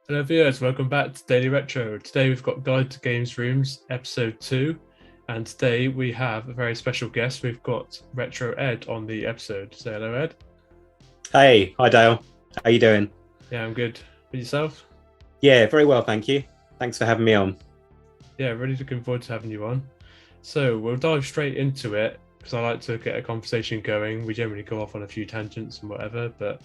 Hello viewers, welcome back to Daily Retro. Today we've got Guide to Games Rooms, episode 2, and today we have a very special guest. We've got Retro Ed on the episode. Say hello, Ed. Hey, hi Dale. How you doing? Yeah, I'm good. For yourself? Yeah, very well, thank you. Thanks for having me on. Yeah, really looking forward to having you on. So we'll dive straight into it because I like to get a conversation going. We generally go off on a few tangents and whatever, but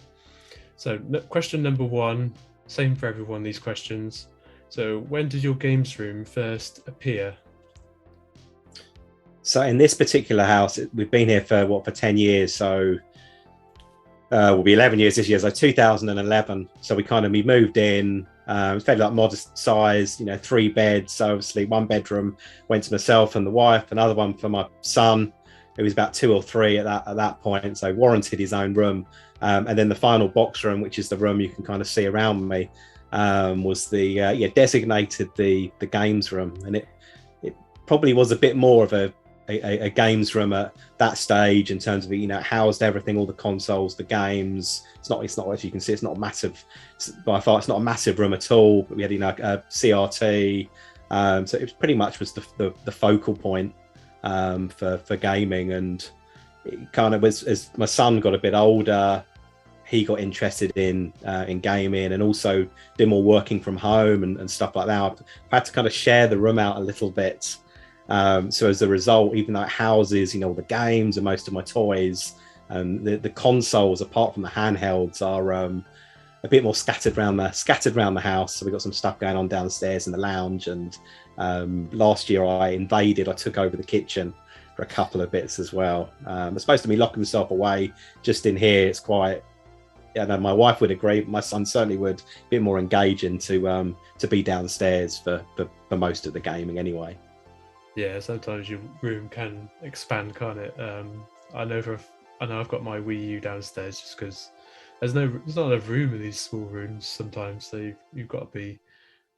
so question number 1, same for everyone, these questions. So when did your games room first appear? So in this particular house, we've been here for 10 years. So we'll be 11 years this year. So 2011. So we moved in. It's fairly like modest size, 3 beds. So obviously 1 bedroom went to myself and the wife, another one for my son, who was about 2 or 3 at that point. So warranted his own room. And then the final box room, which is the room you can kind of see around me, was designated the games room. And it probably was a bit more of a games room at that stage in terms of it housed everything, all the consoles, the games. It's not as you can see, it's not massive by far. It's not a massive room at all, but we had a CRT, so it was pretty much was the focal point for gaming. And it kind of was, as my son got a bit older, he got interested in gaming, and also did more working from home and stuff like that. I've had to kind of share the room out a little bit. So as a result, even though it houses, the games and most of my toys, the consoles, apart from the handhelds, are a bit more scattered around the house. So we've got some stuff going on downstairs in the lounge. And last year I took over the kitchen for a couple of bits as well. It's supposed to be locking myself away just in here. It's quite, my wife would agree, but my son certainly would, a bit more engaging to be downstairs for most of the gaming anyway. Yeah, sometimes your room can expand, can't it? I know I've got my Wii U downstairs just because there's not enough room in these small rooms sometimes. So you've got to be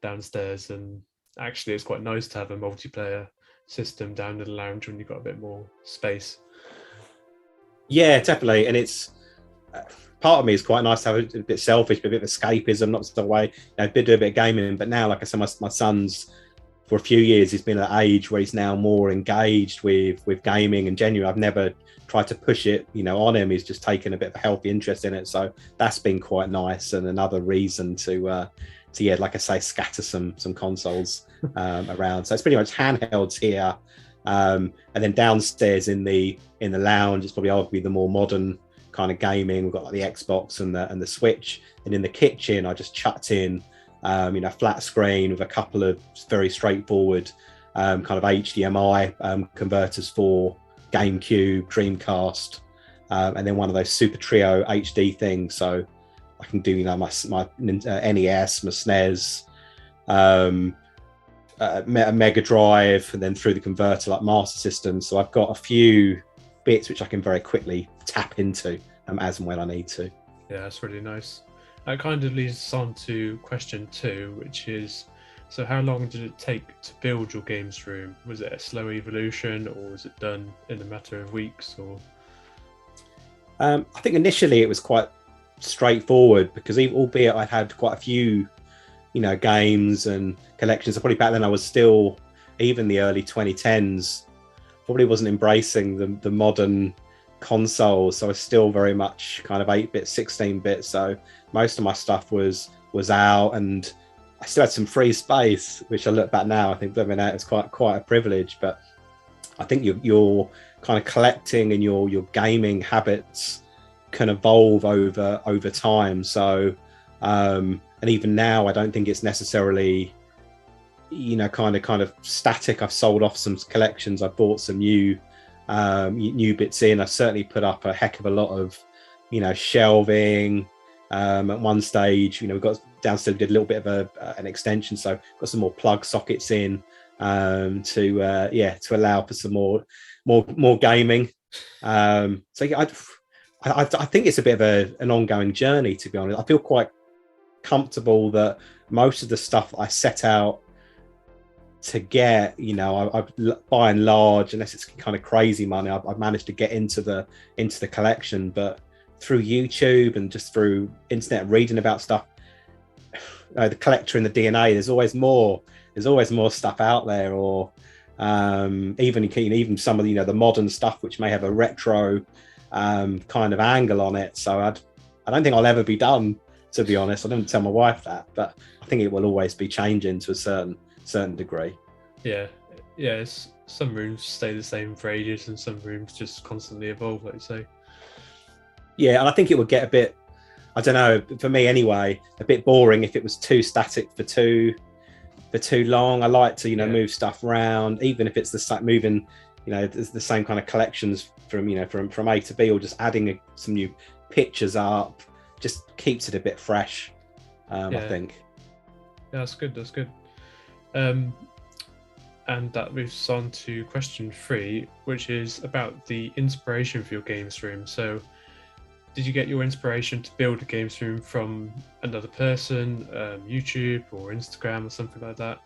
downstairs, and actually it's quite nice to have a multiplayer system down in the lounge when you've got a bit more space. Yeah, definitely. And it's part of me is quite nice to have a bit selfish, but a bit of escapism, not the way, do a bit of gaming. But now, like I said, my son's, for a few years, he's been at an age where he's now more engaged with gaming, and genuinely I've never tried to push it on him. He's just taken a bit of a healthy interest in it, so that's been quite nice, and another reason to like I say, scatter some consoles around. So it's pretty much handhelds here, and then downstairs in the lounge, it's probably arguably the more modern kind of gaming. We've got like the Xbox and the Switch, and in the kitchen I just chucked in flat screen with a couple of very straightforward kind of HDMI converters for GameCube, Dreamcast, and then one of those Super Trio HD things. So I can do my NES, my SNES, Mega Drive, and then through the converter like Master System. So I've got a few bits which I can very quickly tap into as and when I need to. Yeah, that's really nice. That kind of leads us on to question 2, which is, so how long did it take to build your games room? Was it a slow evolution, or was it done in a matter of weeks? Or I think initially it was quite straightforward, because albeit I'd had quite a few, games and collections. So probably back then I was still, even the early 2010s, probably wasn't embracing the modern consoles. So I was still very much kind of 8-bit, 16-bit. So most of my stuff was out, and I still had some free space, which I look back now, I think living out is quite a privilege. But I think your kind of collecting and your gaming habits can evolve over time. So and even now, I don't think it's necessarily kind of static. I've sold off some collections. I bought some new bits in. I certainly put up a heck of a lot of shelving. At one stage, we got downstairs, did a little bit of an extension, so got some more plug sockets in to allow for some more gaming. So yeah, I think it's a bit of an ongoing journey, to be honest. I feel quite comfortable that most of the stuff I set out to get, I by and large, unless it's kind of crazy money, I've managed to get into the collection. But through YouTube and just through internet reading about stuff, the collector in the DNA. There's always more. There's always more stuff out there, or even some of the modern stuff which may have a retro kind of angle on it. So I don't think I'll ever be done, to be honest. I don't tell my wife that, but I think it will always be changing to a certain degree. Yeah. Some rooms stay the same for ages, and some rooms just constantly evolve, like you say. Yeah, and I think it would get a bit, I don't know, for me anyway, a bit boring if it was too static for too long. I like to move stuff around, even if it's moving the same kind of collections from A to B, or just adding some new pictures up, just keeps it a bit fresh. I think. Yeah, that's good. And that moves on to question 3, which is about the inspiration for your games room. So, did you get your inspiration to build a games room from another person, YouTube or Instagram or something like that?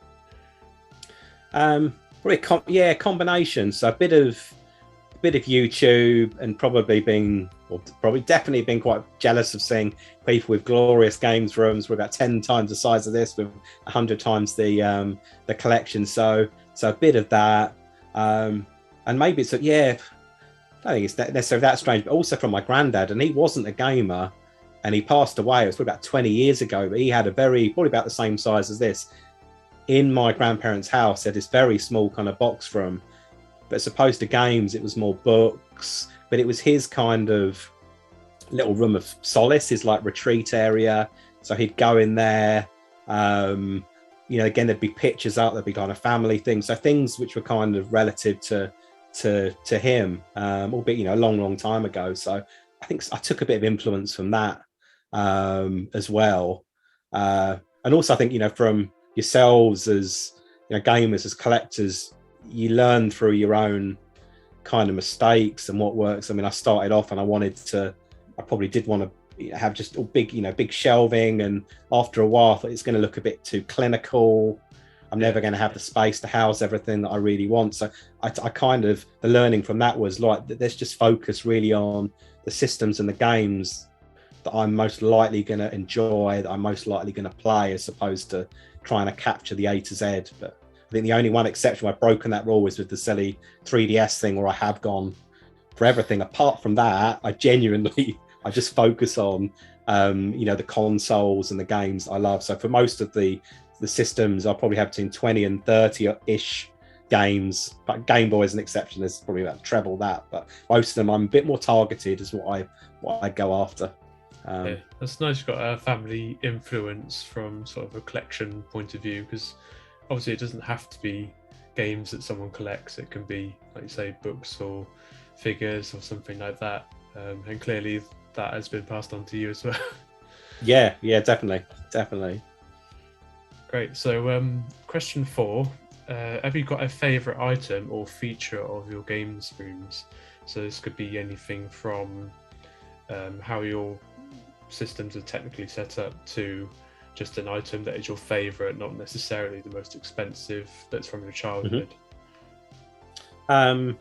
Probably combination. So a bit of YouTube, and probably definitely been quite jealous of seeing people with glorious games rooms with about 10 times the size of this, with 100 times the collection. So a bit of that, and maybe I don't think it's necessarily that strange, but also from my granddad, and he wasn't a gamer, and he passed away. It was probably about 20 years ago, but he had probably about the same size as this. In my grandparents' house, they had this very small kind of box room, but as opposed to games, it was more books. But it was his kind of little room of solace, his like retreat area. So he'd go in there. Again, there'd be pictures up, there'd be kind of family things, so things which were kind of relative to him, albeit a long time ago. So I think I took a bit of influence from that as well, and also I think from yourselves as gamers, as collectors, you learn through your own kind of mistakes and what works. I mean, I started off and I probably did want to have just big shelving, and after a while I thought it's going to look a bit too clinical. I'm never going to have the space to house everything that I really want. So I kind of, the learning from that was like, let's just focus really on the systems and the games that I'm most likely going to enjoy, that I'm most likely going to play, as opposed to trying to capture the A to Z. But I think the only one exception where I've broken that rule is with the silly 3DS thing, where I have gone for everything. Apart from that, I just focus on the consoles and the games I love. So for most of the systems, I'll probably have between 20 and 30-ish games, but Game Boy is an exception. There's probably about treble that, but most of them I'm a bit more targeted is what I go after. That's nice. You've got a family influence from sort of a collection point of view, because obviously it doesn't have to be games that someone collects. It can be, like you say, books or figures or something like that, and clearly that has been passed on to you as well. yeah definitely. Great. So question 4, have you got a favorite item or feature of your games rooms? So this could be anything from how your systems are technically set up to just an item that is your favorite, not necessarily the most expensive, that's from your childhood. So I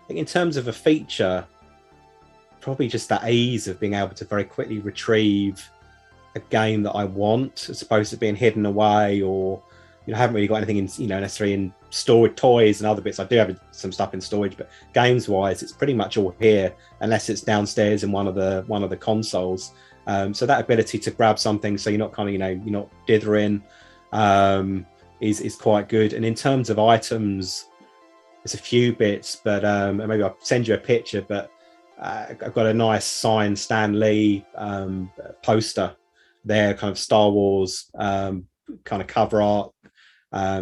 think in terms of a feature, probably just that ease of being able to very quickly retrieve a game that I want, as opposed to being hidden away, or I haven't really got anything in necessarily in storage, toys and other bits. I do have some stuff in storage, but games wise, it's pretty much all here, unless it's downstairs in one of the consoles. So that ability to grab something, so you're not kind of you're not dithering, is quite good. And in terms of items, there's a few bits, but maybe I'll send you a picture. But I've got a nice signed Stan Lee poster there, kind of Star Wars kind of cover art,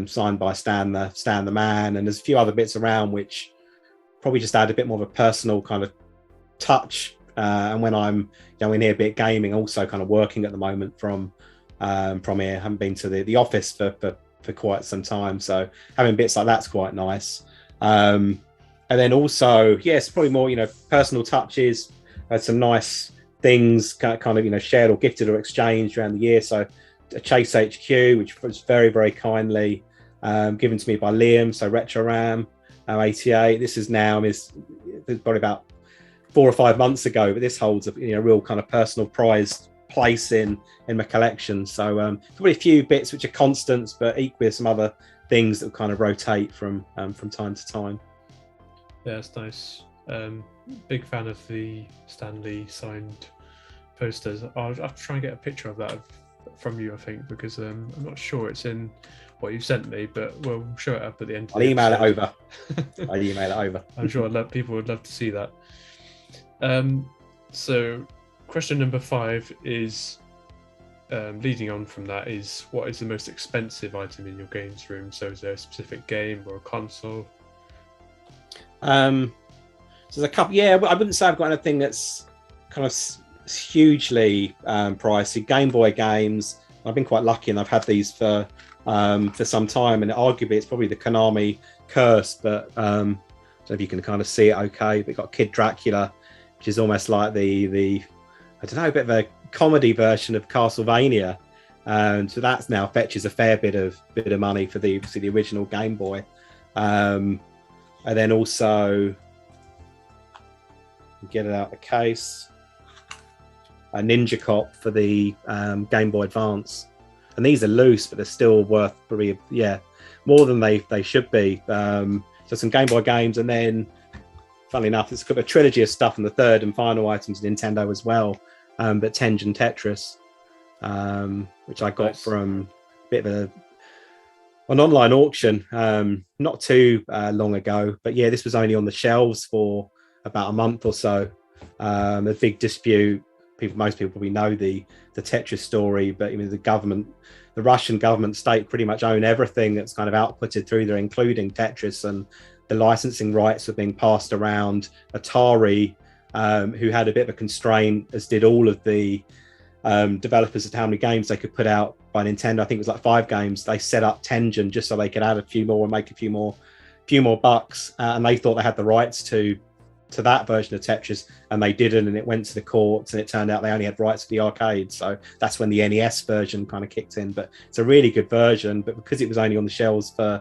signed by Stan the Man, and there's a few other bits around which probably just add a bit more of a personal kind of touch. And when I'm in here a bit gaming, also kind of working at the moment from here, I haven't been to the office for quite some time, so having bits like that's quite nice. And then also, yes, probably more personal touches. Had some nice things kind of shared or gifted or exchanged around the year. So a Chase HQ, which was very, very kindly given to me by Liam. So Retro Ram 88. This is probably about 4 or 5 months ago, but this holds a real kind of personal prized place in my collection. So probably a few bits which are constants, but equally some other things that kind of rotate from time to time. Yeah, it's nice. Big fan of the Stanley signed posters. I'll have to try and get a picture of that from you, I think, because I'm not sure it's in what you've sent me, but we'll show it up at the end. I'll email it over. I'll email it over. I'm sure people would love to see that. So question number 5 is, leading on from that, is what is the most expensive item in your games room? So is there a specific game or a console? So there's a couple. Yeah, I wouldn't say I've got anything that's kind of hugely pricey. Game Boy games, I've been quite lucky, and I've had these for some time. And arguably, it's probably the Konami curse, but I don't know if you can kind of see it. Okay, but got Kid Dracula, which is almost like the I don't know, a bit of a comedy version of Castlevania, and so that's now fetches a fair bit of money for the original Game Boy. And then also get it out of the case, a Ninja Cop for the Game Boy Advance, and these are loose, but they're still worth probably more than they should be. So some Game Boy games, and then funnily enough, it's got a trilogy of stuff, and the third and final items Nintendo as well. But Tengen Tetris, which I got from a bit of an online auction not too long ago. But yeah, this was only on the shelves for about a month or so. A big dispute. Most people probably know the Tetris story, but I mean the Russian government state pretty much own everything that's kind of outputted through there, including Tetris, and the licensing rights are being passed around. Atari, who had a bit of a constraint, as did all of the developers, of how many games they could put out by Nintendo. I think it was like 5 games. They set up Tengen just so they could add a few more and make a few more bucks, and they thought they had the rights to that version of Tetris, and they didn't, and it went to the courts, and it turned out they only had rights to the arcade. So that's when the NES version kind of kicked in. But it's a really good version, but because it was only on the shelves for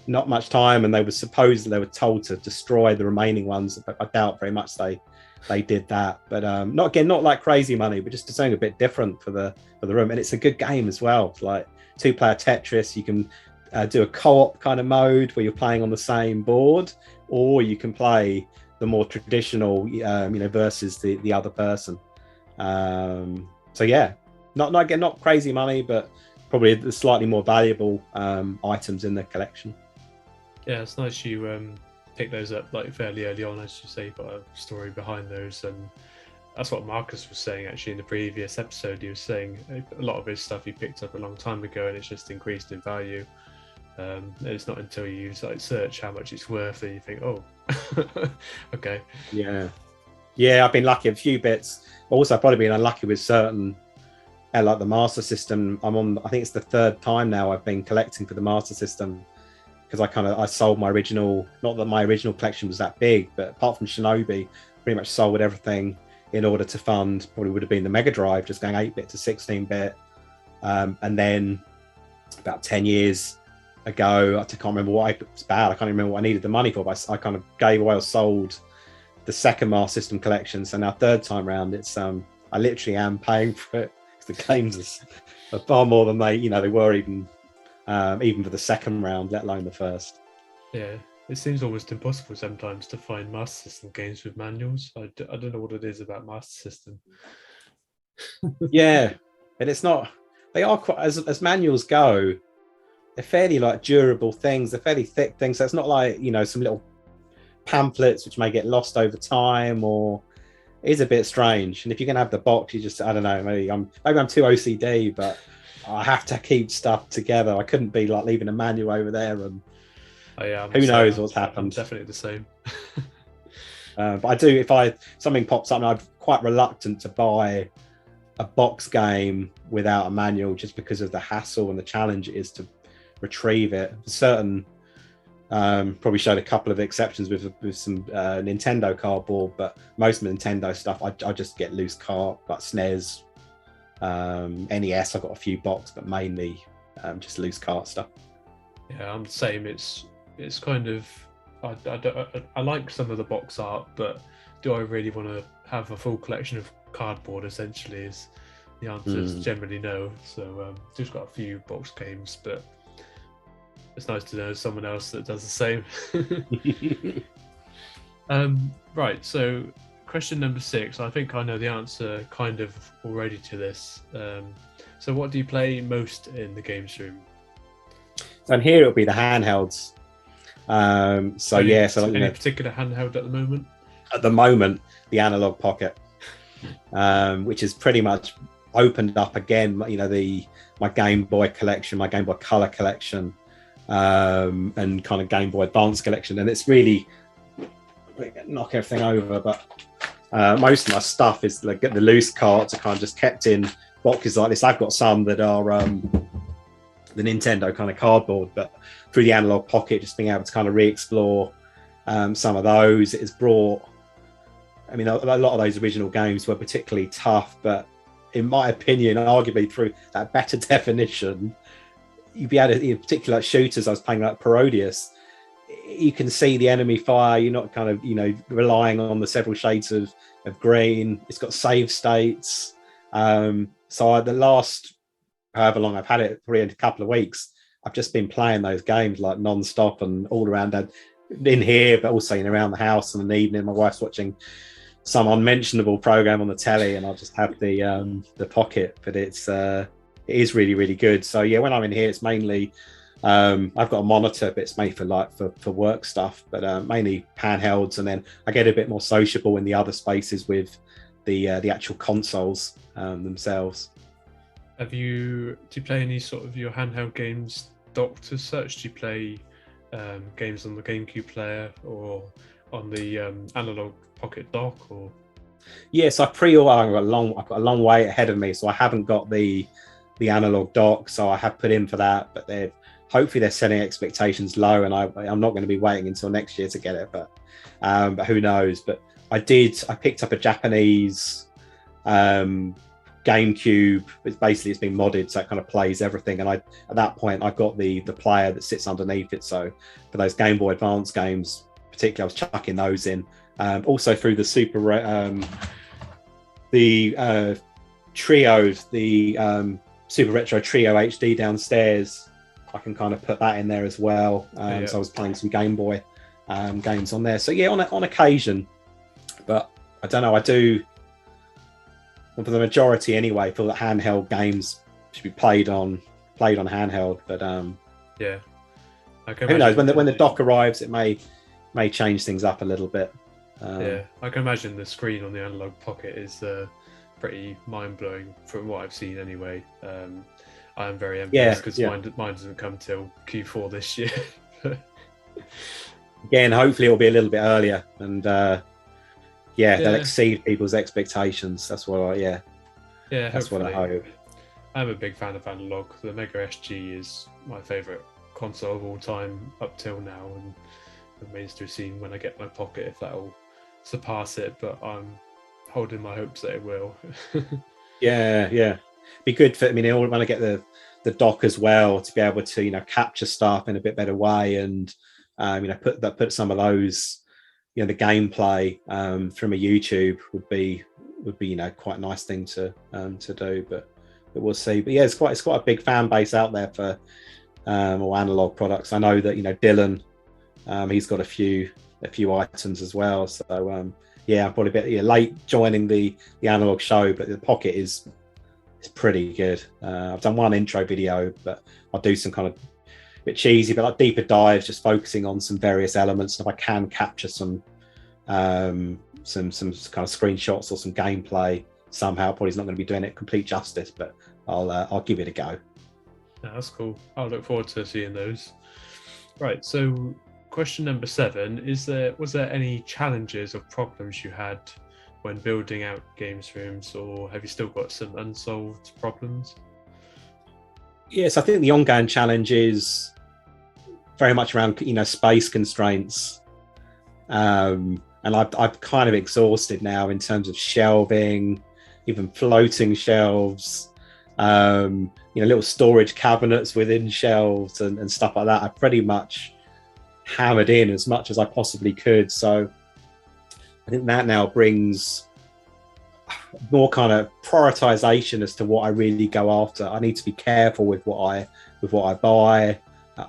not much time, and they were told to destroy the remaining ones, but I doubt very much they did that. But not like crazy money, but just something a bit different for the room. And it's a good game as well. It's like 2-player Tetris. You can do a co-op kind of mode where you're playing on the same board, or you can play the more traditional versus the other person. So yeah, not crazy money, but probably the slightly more valuable items in the collection. Yeah, it's nice you pick those up like fairly early on, as you say. You've got a story behind those, and that's what Marcus was saying actually in the previous episode. He was saying a lot of his stuff he picked up a long time ago, and it's just increased in value. And it's not until you search how much it's worth that you think, oh, okay. Yeah, I've been lucky a few bits. Also, I've probably been unlucky with certain, like the Master System. I think it's the 3rd time now I've been collecting for the Master System, because I sold my original. Not that my original collection was that big, but apart from Shinobi, pretty much sold everything in order to fund, probably would have been the Mega Drive, just going 8-bit to 16-bit. And then about 10 years ago, I can't remember what it's bad. I can't remember what I needed the money for, but I kind of gave away or sold the second Master System collection. So now 3rd time round, it's I literally am paying for it, because the games are far more than they were even for the second round, let alone the first. Yeah, it seems almost impossible sometimes to find Master System games with manuals. I don't know what it is about Master System. Yeah, and it's not. They are quite, as manuals go, they're fairly like durable things. They're fairly thick things. So it's not like some little pamphlets which may get lost over time, or it is a bit strange. And if you're gonna have the box, you just, I don't know, maybe I'm too OCD, but I have to keep stuff together. I couldn't be like leaving a manual over there, and who knows what's happened. I'm definitely the same. But I do, if something pops up, and I'm quite reluctant to buy a box game without a manual, just because of the hassle and the challenge it is to retrieve it. Certain probably showed a couple of exceptions with some Nintendo cardboard, but most Nintendo stuff I just get loose cart, like SNES, NES. I've got a few box, but mainly just loose cart stuff. Yeah, I'm the same. It's kind of I like some of the box art, but do I really want to have a full collection of cardboard? Essentially, is the answer is generally no. So just got a few box games, but it's nice to know someone else that does the same. Right, so question number 6. I think I know the answer kind of already to this. So what do you play most in the games room? So in here it'll be the handhelds. Any particular handheld at the moment? At the moment, the Analog Pocket, which is pretty much opened up again. My Game Boy collection, my Game Boy Color collection, and kind of Game Boy Advance collection, and it's really knock everything over. But most of my stuff is like the loose carts are kind of just kept in boxes like this. I've got some that are the Nintendo kind of cardboard, but through the Analog Pocket, just being able to kind of re-explore some of those. It has brought, a lot of those original games were particularly tough, but in my opinion, arguably through that better definition, you'd be able to, in particular shooters, I was playing like Parodius, you can see the enemy fire. You're not kind of, relying on the several shades of green. It's got save states. So the last, however long I've had it, probably a couple of weeks, I've just been playing those games like non-stop and all around in here, but also around the house in the evening. My wife's watching some unmentionable program on the telly, and I'll just have the Pocket. But it is really, really good. So yeah, when I'm in here, it's mainly I've got a monitor, but it's made for work stuff, but mainly handhelds, and then I get a bit more sociable in the other spaces with the actual consoles themselves. Do you play any sort of your handheld games docked as such? Do you play games on the GameCube player or on the Analog Pocket dock? Or yes, I've got a long way ahead of me, so I haven't got the analog dock, so I have put in for that, but hopefully they're setting expectations low, and I'm not going to be waiting until next year to get it, but who knows. But I picked up a Japanese GameCube. It's been modded, so it kind of plays everything, and at that point I got the player that sits underneath it, so for those Game Boy Advance games particularly, I was chucking those in. Also through the Super Retro Trio HD downstairs, I can kind of put that in there as well. So I was playing some Game Boy games on there. So yeah, on occasion, but I don't know. I do, for the majority anyway, I feel that handheld games should be played on handheld. But yeah, who knows? When the dock arrives, it may change things up a little bit. Yeah, I can imagine the screen on the Analog Pocket is pretty mind-blowing from what I've seen anyway. I am very envious because mine doesn't come till Q4 this year. Again, hopefully it'll be a little bit earlier, and they'll exceed people's expectations. That's what that's what I hope. I'm a big fan of analog. The Mega SG is my favourite console of all time up till now, and it remains to be seen when I get my Pocket if that'll surpass it, but I'm holding my hopes that it will. Yeah. Be good for, when I get the dock as well, to be able to capture stuff in a bit better way, and put some of those the gameplay from a YouTube would be quite a nice thing to do, but we'll see. But yeah, it's quite a big fan base out there for all analog products. I know that Dylan, he's got a few items as well, so I'm probably a bit late joining the analog show, but the Pocket is pretty good. I've done one intro video, but I'll do some kind of bit cheesy, but like deeper dives, just focusing on some various elements. If I can capture some kind of screenshots or some gameplay somehow, probably not going to be doing it complete justice, but I'll give it a go. That's cool. I'll look forward to seeing those. Right, so question number 7, was there any challenges or problems you had when building out games rooms, or have you still got some unsolved problems? Yes, I think the ongoing challenge is very much around space constraints, and I've kind of exhausted now in terms of shelving, even floating shelves, little storage cabinets within shelves and stuff like that. I pretty much hammered in as much as I possibly could. So I think that now brings, more kind of prioritization as to what I really go after. I need to be careful with what I buy.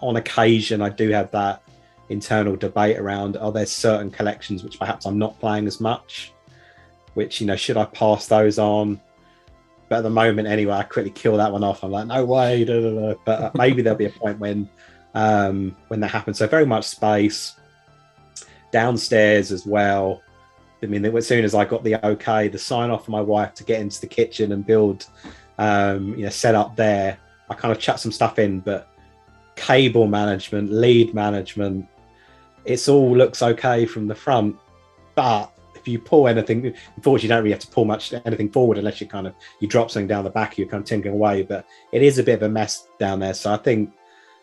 On occasion, I do have that internal debate around, are there certain collections which perhaps I'm not playing as much, which, you know, should I pass those on? But at the moment, anyway, I quickly kill that one off. I'm like, no way. Da, da, da. But maybe there'll be a point when that happens. So very much space. Downstairs as well. I mean, as soon as I got the okay, the sign off for my wife to get into the kitchen and build, set up there, I kind of chucked some stuff in, but cable management, lead management, it's all looks okay from the front. But if you pull anything, unfortunately, you don't really have to pull anything forward unless you drop something down the back, you're kind of tinkering away. But it is a bit of a mess down there. So I think,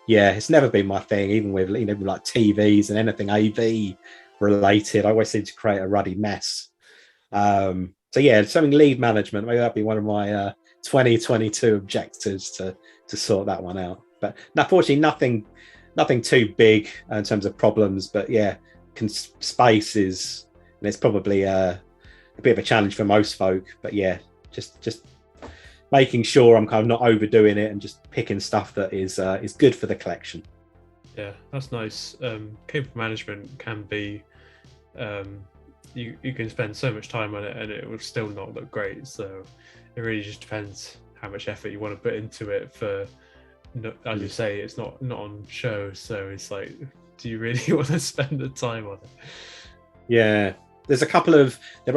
yeah, it's never been my thing, even with, you know, like TVs and anything AV related. I always seem to create a ruddy mess. So yeah, something lead management, maybe that'd be one of my 2022 objectives to sort that one out. But unfortunately, nothing too big in terms of problems. But yeah, space is, and it's probably a bit of a challenge for most folk. But yeah, just making sure I'm kind of not overdoing it and just picking stuff that is good for the collection. Yeah, that's nice. Cable management can be, you can spend so much time on it and it will still not look great. So it really just depends how much effort you want to put into it. For, as you say, it's not on show, so it's like, do you really want to spend the time on it? Yeah, there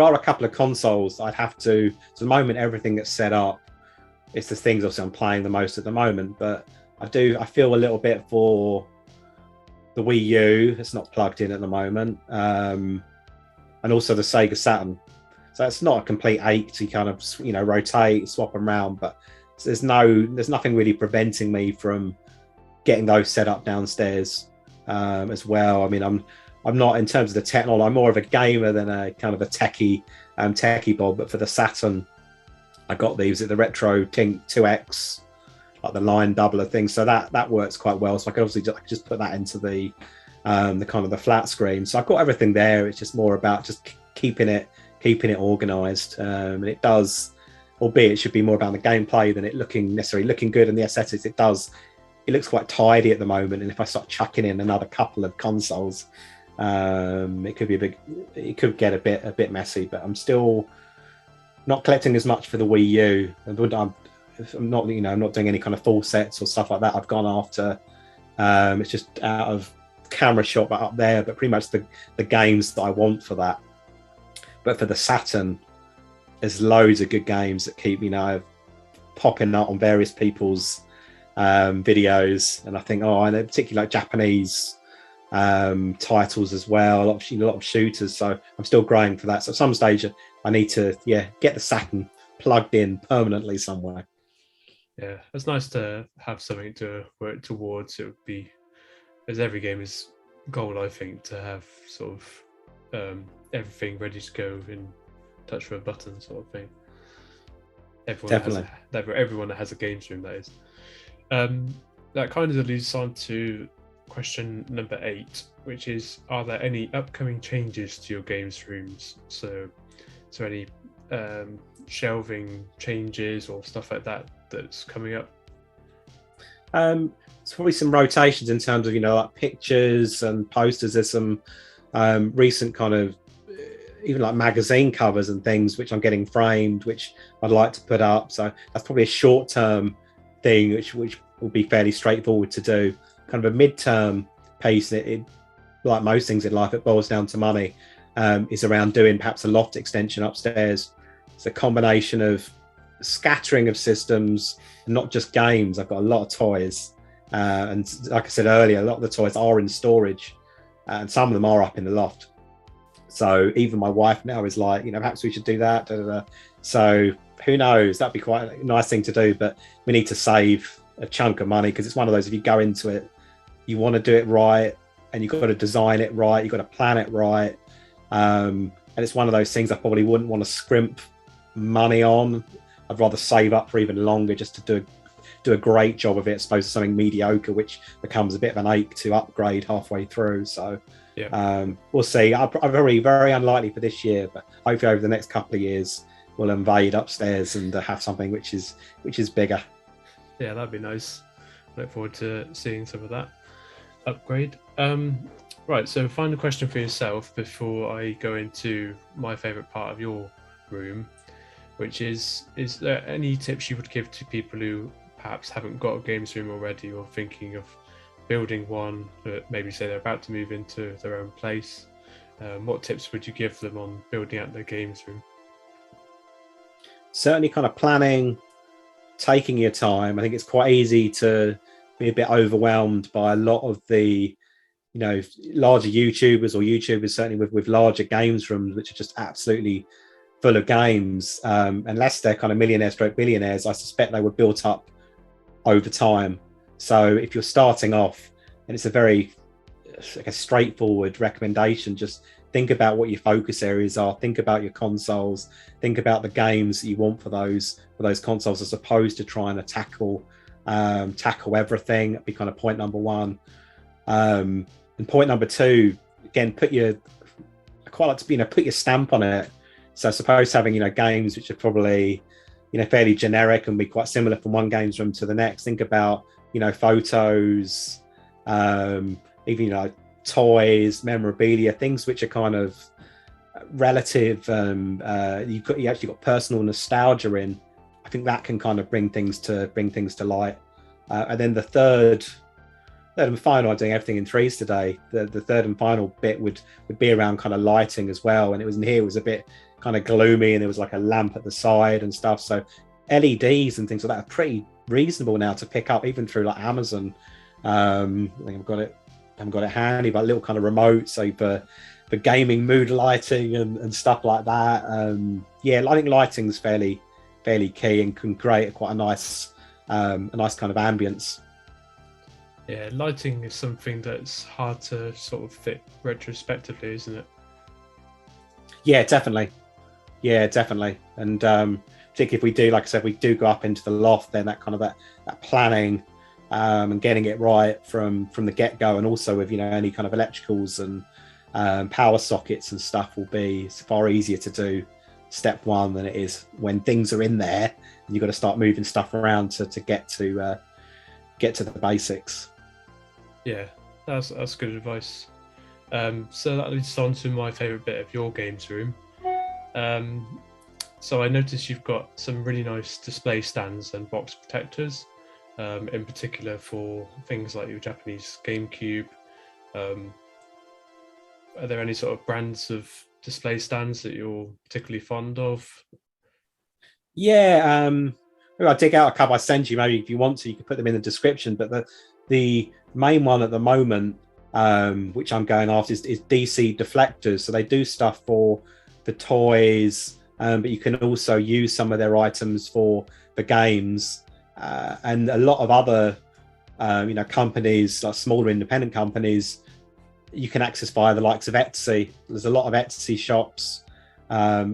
are a couple of consoles I'd have to. So at the moment, everything that's set up, it's the things obviously I'm playing the most at the moment. But I feel a little bit for the Wii U. It's not plugged in at the moment, and also the Sega Saturn. So it's not a complete ache to kind of, you know, rotate, swap them around, but there's nothing really preventing me from getting those set up downstairs as well. I mean, I'm not, in terms of the technology, I'm more of a gamer than a kind of a techie bob. But for the Saturn, I got the Retro Tink 2X, like the line doubler thing. So that works quite well. So I can obviously just put that into the kind of the flat screen. So I've got everything there. It's just more about just keeping it organized, and it does, albeit it should be more about the gameplay than it necessarily looking good in the aesthetics. It looks quite tidy at the moment, and if I start chucking in another couple of consoles, it could get a bit messy. But I'm still not collecting as much for the Wii U. I'm not doing any kind of full sets or stuff like that. I've gone after it's just out of camera shot, but up there, but pretty much the games that I want for that. But for the Saturn, there's loads of good games that keep, you know, popping up on various people's videos, and I think, I know particularly like Japanese titles as well, a lot of shooters. So I'm still growing for that. So at some stage, I need to get the Saturn plugged in permanently somewhere. Yeah, it's nice to have something to work towards. It would be, as every gamer's goal, I think, to have sort of everything ready to go in touch of a button, sort of thing. Everyone that has a games room, that is. That kind of leads on to question number 8, which is, are there any upcoming changes to your games rooms? So any shelving changes or stuff like that that's coming up? It's probably some rotations in terms of, you know, like pictures and posters. There's some recent kind of even like magazine covers and things which I'm getting framed, which I'd like to put up. So that's probably a short-term thing, which will be fairly straightforward to do. Kind of a mid-term piece, it like most things in life, it boils down to money, is around doing perhaps a loft extension upstairs. It's a combination of scattering of systems, not just games. I've got a lot of toys, and like I said earlier, a lot of the toys are in storage, and some of them are up in the loft. So even my wife now is like, you know, perhaps we should do that. Da, da, da. So who knows? That'd be quite a nice thing to do, but we need to save a chunk of money, because it's one of those, if you go into it, you want to do it right, and you've got to design it right, you've got to plan it right. And it's one of those things I probably wouldn't want to scrimp money on. I'd rather save up for even longer just to do a great job of it, as opposed to something mediocre, which becomes a bit of an ache to upgrade halfway through. So yeah, we'll see. I'm very, very unlikely for this year, but hopefully over the next couple of years, we'll invade upstairs and have something which is bigger. Yeah, that'd be nice. Look forward to seeing some of that upgrade. Right, so final question for yourself before I go into my favourite part of your room, which is there any tips you would give to people who perhaps haven't got a games room already or thinking of building one, but maybe say they're about to move into their own place? What tips would you give them on building out their games room? Certainly kind of planning, taking your time. I think it's quite easy to be a bit overwhelmed by a lot of the larger YouTubers or YouTubers certainly with larger games rooms, which are just absolutely full of games. Unless they're kind of millionaires, stroke billionaires, I suspect they were built up over time. So if you're starting off, and it's a very straightforward recommendation, just think about what your focus areas are, think about your consoles, think about the games that you want for those consoles, as opposed to trying to tackle everything. That'd be kind of point number one. And point number two, again, put your stamp on it. So I suppose having games which are probably fairly generic and be quite similar from one games room to the next. Think about photos, even toys, memorabilia, things which are kind of relative. You actually got personal nostalgia in. I think that can kind of bring things to light. And then the third and final, I'm doing everything in threes today. The third and final bit would be around kind of lighting as well. And it was a bit kind of gloomy, and there was like a lamp at the side and stuff. So LEDs and things like that are pretty reasonable now to pick up, even through like Amazon. I think I haven't got it handy, but a little kind of remote, so for gaming, mood lighting and stuff like that. I think lighting's fairly key and can create quite a nice kind of ambience. Yeah, lighting is something that's hard to sort of fit retrospectively, isn't it? Yeah, definitely. And particularly if we do, like I said, we do go up into the loft, then that kind of that planning and getting it right from the get-go, and also with any kind of electricals and power sockets and stuff will be far easier to do step one than it is when things are in there and you've got to start moving stuff around to get to the basics. Yeah, that's good advice. So that leads on to my favourite bit of your games room. So I noticed you've got some really nice display stands and box protectors, in particular for things like your Japanese GameCube. Are there any sort of brands of display stands that you're particularly fond of? Yeah, I'll dig out a couple I send you. Maybe if you want to, you can put them in the description. But the main one at the moment, which I'm going after, is DC deflectors. So they do stuff for toys, but you can also use some of their items for games, and a lot of other companies, like smaller independent companies, you can access via the likes of Etsy. There's a lot of Etsy shops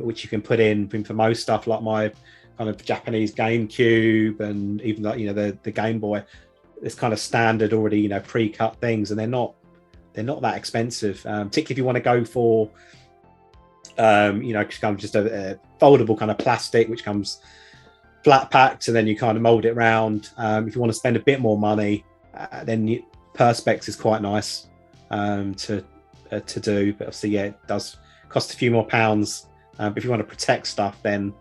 which you can put in for most stuff, like my kind of Japanese GameCube and even like the Game Boy. It's kind of standard already pre-cut things, and they're not that expensive, particularly if you want to go for kind of just a foldable kind of plastic which comes flat packed, and then you kind of mold it around. If you want to spend a bit more money, then Perspex is quite nice to do, but obviously it does cost a few more pounds. But if you want to protect stuff, then in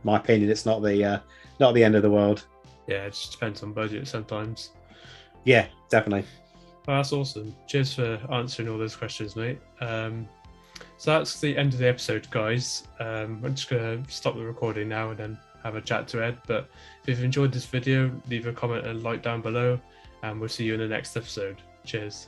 my opinion, it's not the end of the world. Yeah, it just depends on budget sometimes. Yeah, definitely. Well, that's awesome. Cheers for answering all those questions, mate. So that's the end of the episode, guys. I'm just going to stop the recording now and then have a chat to Ed. But if you've enjoyed this video, leave a comment and like down below, and we'll see you in the next episode. Cheers.